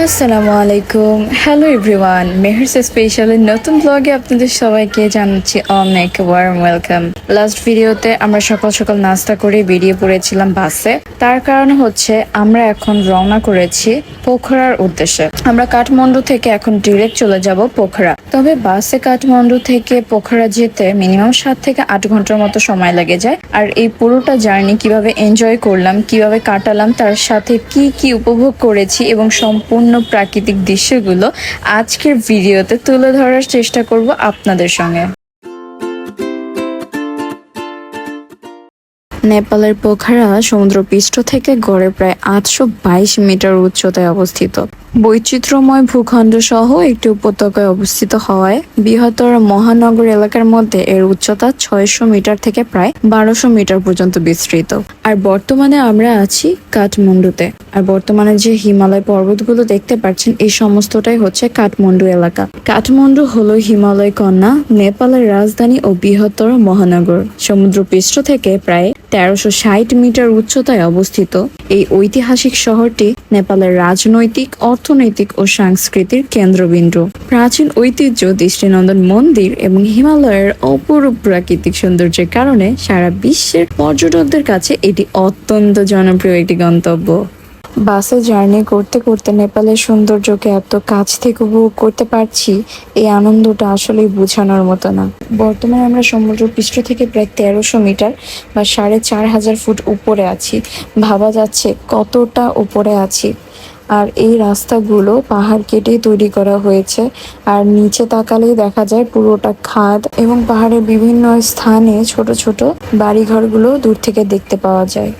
আসসালামু আলাইকুম, hello everyone. Meher's স্পেশালের নতুন ব্লগে আপনাদের সবাইকে জানাচ্ছি অনেক ওয়ার্ম ওয়েলকাম। লাস্ট ভিডিওতে আমরা সকাল সকাল নাস্তা করে বেরিয়ে পড়েছিলাম বাসে। তার কারণ হচ্ছে আমরা এখন রওনা করেছি পোখরার উদ্দেশ্যে। আমরা কাঠমান্ডু থেকে এখন ডিরেক্ট চলে যাব পোখরা। তবে বাসে কাঠমান্ডু থেকে পোখরা যেতে মিনিমাম 7 থেকে 8 ঘন্টার মতো সময় লেগে যায়। আর এই পুরোটা জার্নি কিভাবে এনজয় করলাম, কিভাবে কাটালাম, তার সাথে কি কি উপভোগ করেছি এবং সম্পূর্ণ প্রাকৃতিক দৃশ্যগুলো আজকের ভিডিওতে তুলে ধরার চেষ্টা করব আপনাদের সঙ্গে। নেপালের পোখরা সমুদ্রপৃষ্ঠ থেকে গড়ে প্রায় 822 মিটার উচ্চতায় অবস্থিত। বৈচিত্র্যময় ভূখণ্ড সহ একটি উপত্যকায় অবস্থিত হওয়ায় বৃহত্তর মহানগর এলাকার মধ্যে এর উচ্চতা 600 মিটার থেকে প্রায় 1200 মিটার পর্যন্ত বিস্তৃত। আর বর্তমানে আমরা আছি কাঠমান্ডুতে। আর বর্তমানে যে হিমালয় পর্বতগুলো দেখতে পাচ্ছেন, এই সমস্তটাই হচ্ছে কাঠমান্ডু এলাকা। কাঠমান্ডু হলো হিমালয় কন্যা, নেপালের রাজধানী ও বৃহত্তর মহানগর। সমুদ্রপৃষ্ঠ থেকে প্রায় 1360 মিটার উচ্চতায় অবস্থিত এই ঐতিহাসিক শহরটি নেপালের রাজনৈতিক, অর্থনৈতিক ও সাংস্কৃতিক কেন্দ্রবিন্দু। প্রাচীন ঐতিহ্য, দৃষ্টিনন্দন মন্দির এবং হিমালয়ের অপরূপ প্রাকৃতিক সৌন্দর্যের কারণে সারা বিশ্বের পর্যটকদের কাছে এটি অত্যন্ত জনপ্রিয় একটি গন্তব্য। বাসে জার্নি করতে করতে নেপালের সৌন্দর্যকে এত কাছ থেকে উপভোগ করতে পারছি, এই আনন্দটা আসলেই বোঝানোর মতো না। বর্তমানে আমরা সমুদ্রপৃষ্ঠ থেকে প্রায় 1300 মিটার বা 4500 ফুট উপরে আছি। ভাবা যাচ্ছে কতটা উপরে আছি। আর এই রাস্তাগুলো পাহাড় কেটে তৈরি করা হয়েছে। আর নিচে তাকালেই দেখা যায় পুরোটা খাদ এবং পাহাড়ের বিভিন্ন স্থানে ছোট ছোট বাড়িঘরগুলো দূর থেকে দেখতে পাওয়া যায়।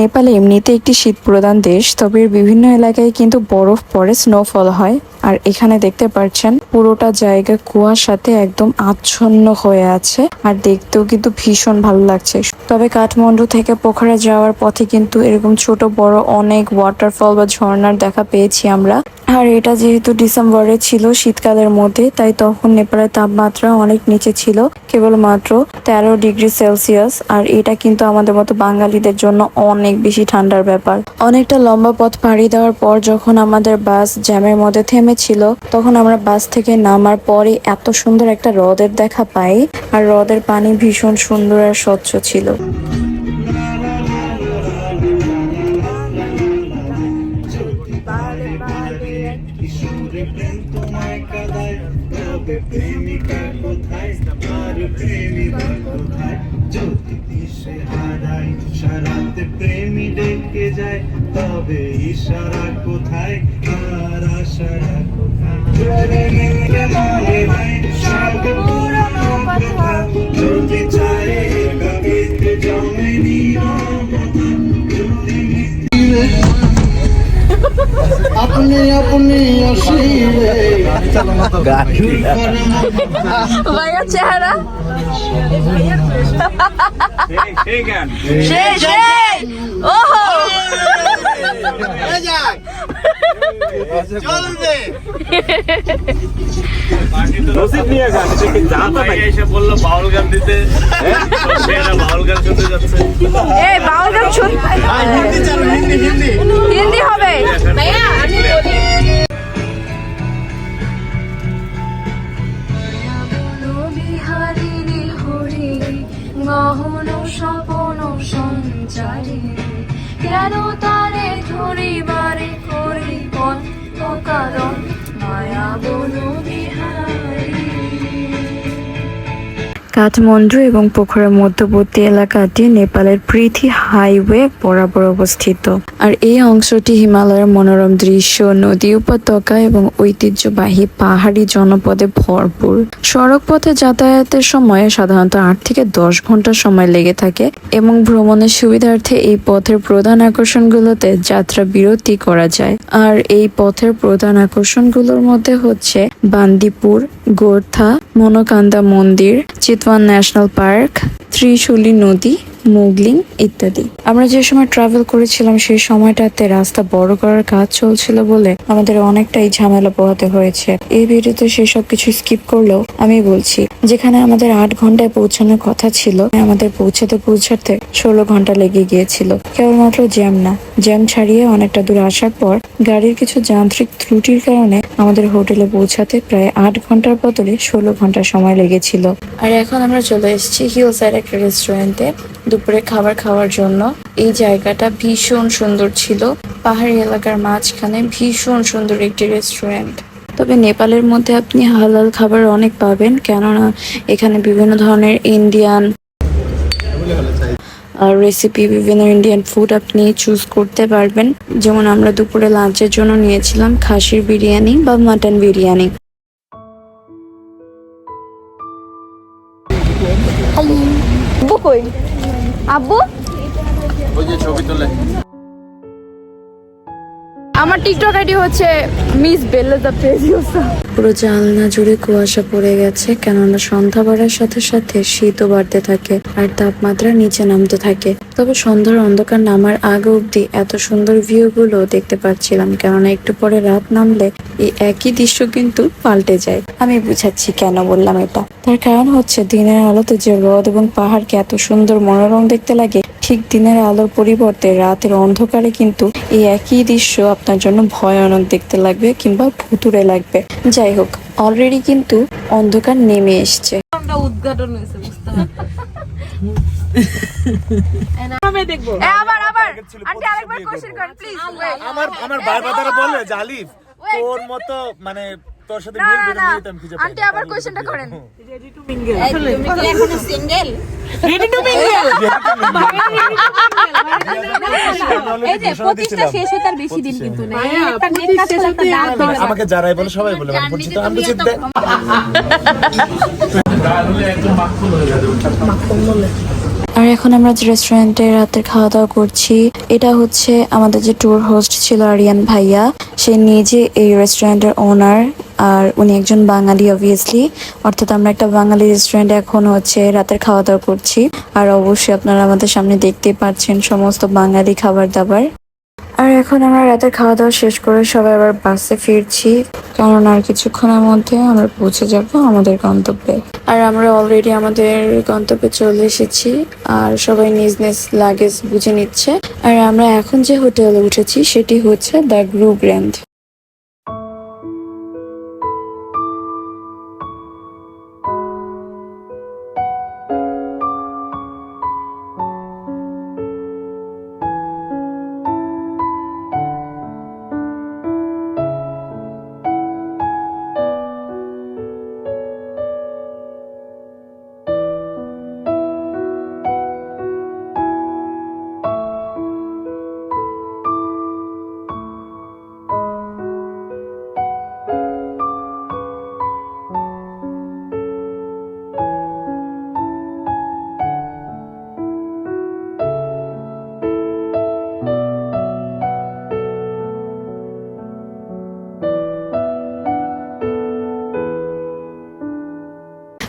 নেপাল এমনিতে একটি শীত প্রধান দেশ, তবে এর বিভিন্ন এলাকায় কিন্তু বরফ পড়ে, স্নোফল হয়। আর এখানে দেখতে পাচ্ছেন পুরোটা জায়গা কুয়াশাতে একদম আচ্ছন্ন হয়ে আছে। আর দেখতেও কিন্তু ভীষণ ভালো লাগছে। তবে কাঠমান্ডু থেকে পোখরা যাওয়ার পথে কিন্তু এরকম ছোট বড় অনেক ওয়াটারফল বা ঝর্ণার দেখা পেয়েছি আমরা। আর এটা যেহেতু ডিসেম্বরে ছিল, শীতকালের মধ্যে, তাই তখন নেপালের তাপমাত্রা অনেক নিচে ছিল, কেবলমাত্র 13 ডিগ্রি সেলসিয়াস। আর এটা কিন্তু আমাদের মতো বাঙালিদের জন্য অনেক বেশি ঠান্ডার ব্যাপার। অনেকটা লম্বা পথ পাড়ি দেওয়ার পর যখন আমাদের বাস জ্যামের মধ্যে থেমেছিল, তখন আমরা বাস থেকে নামার পরে এত সুন্দর একটা হ্রদের দেখা পাই। আর হ্রদের পানি ভীষণ সুন্দর আর স্বচ্ছ ছিল। প্রেমী ডেকে যায়, তবে ইশারা কোথায় আর আশারা কোথায়? যদি চায় গাবিতে জমে আপনি আপনি আসিলে ভাইয়ার চেহারা বললো বাউল গান দিতে, বাউল গান শুনতে যাচ্ছে। বাউল গান হিন্দি হবে ভাইয়া, আমি বলি। গহন স্বপন সঞ্চারী, কেন তারে ধরিবারে করি কারণ মায়া বন বিহারী। কাঠমান্ডু এবং পোখরার মধ্যবর্তী এলাকাটি নেপালের পৃথি হাইওয়ে বরাবর অবস্থিত। আর এই অংশটি হিমালয়ের মনোরম দৃশ্য, নদী, উপত্যকা এবং ঐতিহ্যবাহী পাহাড়ি জনপদে ভরপুর। সড়ক পথে যাতায়াতের সময় সাধারণত 8 থেকে 10 ঘন্টা সময় লেগে থাকে এবং ভ্রমণের সুবিধার্থে এই পথের প্রধান আকর্ষণগুলোতে যাত্রা বিরতি করা যায়। আর এই পথের প্রধান আকর্ষণগুলোর মধ্যে হচ্ছে বান্দিপুর, গোর্থা, মনোকান্দা মন্দির, চিতওয়ান ন্যাশনাল পার্ক, ত্রিশূলী নদী, মুগলিং ইত্যাদি। আমরা যে সময় ট্রাভেল করেছিলাম সেই সময়টাতে রাস্তা বড় করার কাজ চলছিল বলে আমাদের অনেকটাই ঝামেলা পোহাতে হয়েছে। এই ভিডিওতে সেসব কিছু স্কিপ করলেও আমি বলছি, যেখানে আমাদের 8 ঘন্টায় পৌঁছানোর কথা ছিল, আমাদের পৌঁছাতে 16 ঘন্টা লেগে গিয়েছিল। কেবলমাত্র জ্যাম না, জ্যাম ছাড়িয়ে অনেকটা দূর আসার পর গাড়ির কিছু যান্ত্রিক ত্রুটির কারণে আমাদের হোটেলে পৌঁছাতে প্রায় 8 ঘন্টার বদলে 16 ঘন্টা সময় লেগেছিল। আর এখন আমরা চলে এসেছি হিল সাইড একটা রেস্টুরেন্টে দুপুরে খাবার খাওয়ার জন্য। এই জায়গাটা ভীষণ সুন্দর ছিল, পাহাড়ি এলাকার মাঝখানে ভীষণ সুন্দর একটি রেস্টুরেন্ট। তবে নেপালের মধ্যে আপনি হালাল খাবার অনেক পাবেন, কেননা এখানে বিভিন্ন ধরনের ইন্ডিয়ান রেসিপি, বিভিন্ন ইন্ডিয়ান ফুড আপনি চুজ করতে পারবেন। যেমন আমরা দুপুরে লাঞ্চের জন্য নিয়েছিলাম খাসির বিরিয়ানি বা মাটন বিরিয়ানি। আব্বু কই? আব্বু ওই যে ছবি তোলে। আমার টিকটক আইডি হচ্ছে মিস বেল্লা প্রেজিওসা। পুরো জানলা জুড়ে কুয়াশা পড়ে গেছে, কেননা সন্ধ্যা বাড়ার সাথে সাথে শীতও বাড়তে থাকে আর তাপমাত্রা নিচে নামতে থাকে। তবে সন্ধ্যার অন্ধকার নামার আগে অব্দি এত সুন্দর ভিউ গুলো দেখতে পাচ্ছিলাম, কেননা একটু পরে রাত নামলে এই একই দৃশ্য কিন্তু পাল্টে যায়। আমি বুঝাচ্ছি কেন বললাম এটা। তার কারণ হচ্ছে দিনের আলোতে যে রোদ এবং পাহাড়কে এত সুন্দর মনোরম দেখতে লাগে, ঠিক দিনের আলোর পরিবর্তে রাতের অন্ধকারে কিন্তু এই একই দৃশ্য আপনার জন্য ভয়ানক দেখতে লাগবে কিংবা ভুতুড়ে লাগবে। যাই হোক, অলরেডি কিন্তু অন্ধকার নেমে এসছে। উদ্ঘাটন হয়েছে, বুঝতে আবার আন্টি আরেকবার কোশ্চেন করেন প্লিজ। আমার বারবার বলে যে আলিফ তোর মতো মানে তোর সাথে মিলবে না, আমি খুঁজে পাই। আন্টি আবার কোশ্চেনটা করেন। Ready to mingle. এই যে 25টা শেষ হতে আর বেশি দিন কিন্তু নেই। একটা নেট কাজ করে একটা দাঁত ধরে। আমাকে যারাই বলে সবাই বলে মানে পরিচিত, আমি বলছি আর এখন আমরা যে রেস্টুরেন্টে রাতের খাওয়া দাওয়া করছি, এটা হচ্ছে আমাদের যে ট্যুর হোস্ট ছিল আরিয়ান ভাইয়া, সে নিজে এই রেস্টুরেন্টের ওনার। আর উনি একজন বাঙালি অবভিয়াসলি, অর্থাৎ আমরা একটা বাঙালি রেস্টুরেন্টে এখন হচ্ছে রাতের খাওয়া দাওয়া করছি। আর অবশ্যই আপনারা আমাদের সামনে দেখতেই পাচ্ছেন সমস্ত বাঙালি খাবার দাবার। আর এখন আমরা রাতের খাওয়া দাওয়া শেষ করে সবাই আবার বাসে ফিরছি, কারণ আর কিছুক্ষণের মধ্যে আমরা পৌঁছে যাব আমাদের গন্তব্যে। আর আমরা অলরেডি আমাদের গন্তব্যে চলে এসেছি আর সবাই নিজ নিজ লাগেজ বুঝে নিচ্ছে। আর আমরা এখন যে হোটেলে উঠেছি সেটি হচ্ছে দ্য গ্রু গ্র্যান্ড।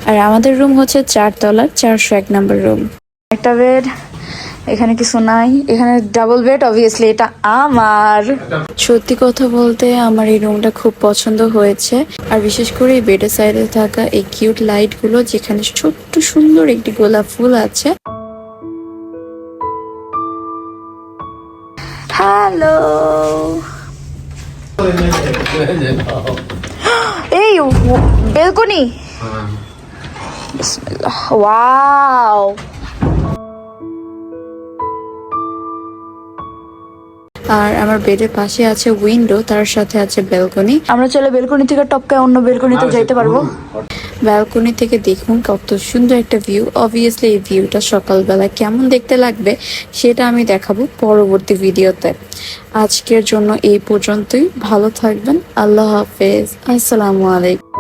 আর আমাদের রুম হচ্ছে 4 তলার 401 নম্বর রুম। একটা বেড, এখানে কিছু নাই, এখানে ডাবল বেড, অবভিয়াসলি এটা আমার। সত্যি কথা বলতে আমার এই রুমটা খুব পছন্দ হয়েছে, আর বিশেষ করে এই বেডের সাইডে থাকা এই কিউট লাইট গুলো, যেখানে ছোট্ট সুন্দর একটি গোলাপ ফুল আছে। হ্যালো, এই বেলকনি, ওয়াও। আর আমার বেডের পাশে আছে উইন্ডো, তার সাথে আছে ব্যালকনি। আমরা চলে ব্যালকনি থেকে টপকায় অন্য ব্যালকনিতে যাইতে পারবো। ব্যালকনি থেকে দেখুন কত সুন্দর একটা ভিউ। অবভিয়াসলি এই ভিউটা সকালবেলা কেমন দেখতে লাগবে সেটা আমি দেখাবো পরবর্তী ভিডিওতে। আজকের জন্য এই পর্যন্তই। ভালো থাকবেন। আল্লাহ হাফেজ। আসসালামু আলাইকুম।